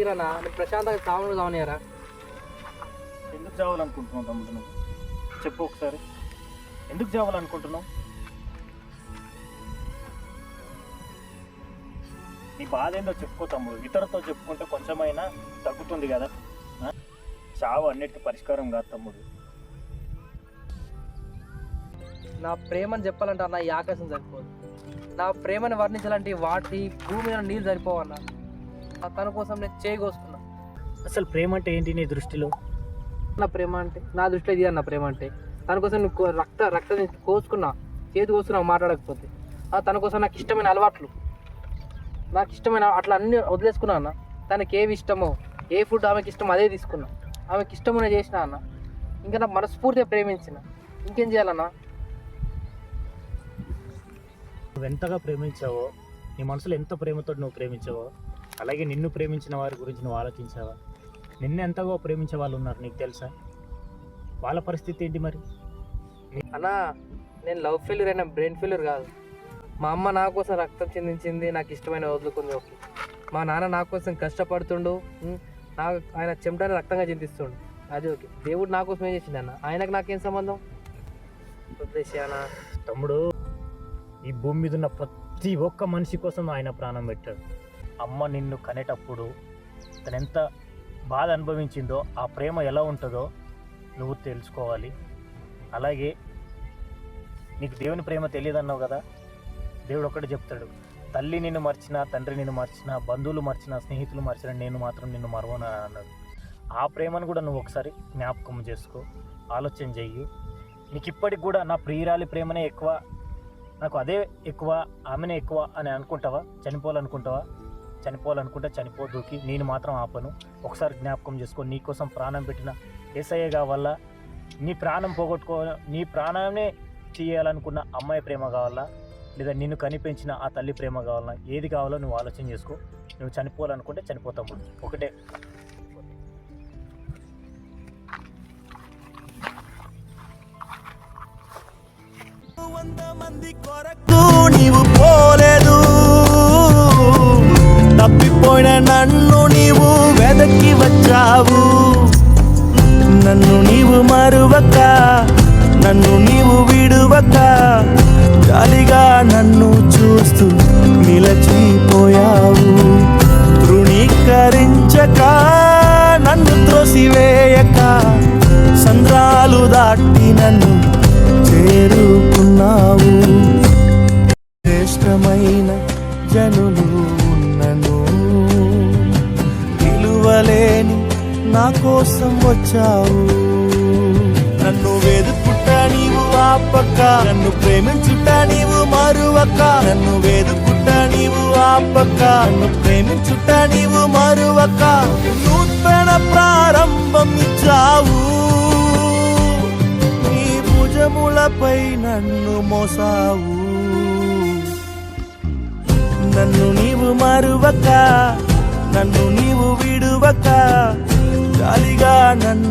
తీరనా నేను ప్రశాంతంగా సాములు కావనియారా? ఎందుకు చావాలనుకుంటున్నావు తమ్ముడు? నువ్వు చెప్పు ఒకసారి, ఎందుకు చావాలనుకుంటున్నావు? నీ బాధ ఏందో చెప్పుకో తమ్ముడు. ఇతరులతో చెప్పుకుంటే కొంచెమైనా తగ్గుతుంది కదా. చావు అన్నిటికీ పరిష్కారం కాదు తమ్ముడు. నా ప్రేమను చెప్పాలంటే అన్న ఈ ఆకాశం సరిపోదు. నా ప్రేమను వర్ణించాలంటే వాటి భూమి మీద నీళ్ళు సరిపోవన్నా. తన కోసం నేను చేయకోసుకున్నా. అసలు ప్రేమ అంటే ఏంటి నీ దృష్టిలో? నా ప్రేమ అంటే నా దృష్టిలో ఇది అన్న ప్రేమ అంటే తన కోసం నువ్వు రక్తం కోసుకున్నా, చేతి కోసుకున్నా మాట్లాడకపోతే. తన కోసం నాకు ఇష్టమైన అలవాట్లు, నాకు ఇష్టమైన అట్లా అన్నీ వదిలేసుకున్నా అన్న. తనకి ఏవి ఇష్టమో, ఏ ఫుడ్ ఆమెకి ఇష్టమో అదే తీసుకున్నా. ఆమెకి ఇష్టమైన చేసిన అన్న. ఇంకా నా మనస్ఫూర్తిగా ప్రేమించిన. ఇంకేం చేయాలన్నా? నువ్వు ఎంతగా ప్రేమించావో, నీ మనసులో ఎంత ప్రేమతో నువ్వు ప్రేమించావో, అలాగే నిన్ను ప్రేమించిన వారి గురించి నువ్వు ఆలోచించావా? నిన్ను ఎంతగా ప్రేమించే వాళ్ళు ఉన్నారు నీకు తెలుసా? వాళ్ళ పరిస్థితి ఏంటి మరి? అన్నా నేను లవ్ ఫెయిల్యూర్ అయినా బ్రెయిన్ ఫెయిల్యూర్ కాదు. మా అమ్మ నా కోసం రక్తం చెందించింది, నాకు ఇష్టమైన వదులుకుంది. ఓకే. మా నాన్న నా కోసం కష్టపడుతుండు, ఆయన చెమటని రక్తంగా చింతిస్తుండు, అది ఓకే. దేవుడు నా కోసం ఏం చేసింది అన్న? ఆయనకు నాకేం సంబంధం? వదిలేసానా తమ్ముడు? ఈ భూమి మీద ఉన్న ప్రతి ఒక్క మనిషి కోసం ఆయన ప్రాణం పెట్టాడు. అమ్మ నిన్ను కనేటప్పుడు తను ఎంత బాధ అనుభవించిందో, ఆ ప్రేమ ఎలా ఉంటుందో నువ్వు తెలుసుకోవాలి. అలాగే నీకు దేవుని ప్రేమ తెలియదన్నావు కదా, దేవుడు ఒక్కటే చెప్తాడు, తల్లి నిన్ను మర్చినా, తండ్రి నిన్ను మర్చినా, బంధువులు మర్చినా, స్నేహితులు మర్చినా, నేను మాత్రం నిన్ను మరవను అన్నాడు. ఆ ప్రేమను కూడా నువ్వు ఒకసారి జ్ఞాపకం చేసుకో, ఆలోచన చెయ్యి. నీకు ఇప్పటికి కూడా నా ప్రియురాలి ప్రేమనే ఎక్కువ, నాకు అదే ఎక్కువ, ఆమెనే ఎక్కువ అని అనుకుంటావా? చనిపోవాలనుకుంటే చనిపోదూకి, నేను మాత్రం ఆపను. ఒకసారి జ్ఞాపకం చేసుకో. నీకోసం ప్రాణం పెట్టిన యేసయ్య కావాలా, నీ ప్రాణం పోగొట్టుకో, నీ ప్రాణాన్ని చేయాలనుకున్న అమ్మాయి ప్రేమ కావాలా, లేదా నిన్ను కనిపించిన ఆ తల్లి ప్రేమ కావాలా? ఏది కావాలో నువ్వు ఆలోచన చేసుకో. నువ్వు చనిపోవాలనుకుంటే చనిపోతావు. ఒకటే. నీవు పోలేదు, తప్పిపోయిన నన్ను నీవు వెదకి వచ్చావు. నన్ను నీవు మరువక, నన్ను నీవు విడువక, జాలిగా నన్ను చూస్తూ నిలచిపోయావు. తృణీకరించక, నన్ను త్రోసివేయక, సంద్రాలు దాటి నన్ను చేరుకున్నావు. శ్రేష్టమైన జనులు ఉన్నను నిలువలేని నా కోసం వచ్చావు. నన్ను వెదుకుట నీవు ఆపక, నన్ను ప్రేమించుట నీవు మరువక. నన్ను వెదుకుట నీవు ఆపక, నన్ను ప్రేమించుట నీవు మరువక. నూతన ప్రారంభం ఇచ్చావు, నీ భుజములపై నన్ను మోసావు. నన్ను నీవు మరువక, నన్ను నీవు విడువక, జాలిగా నన్ను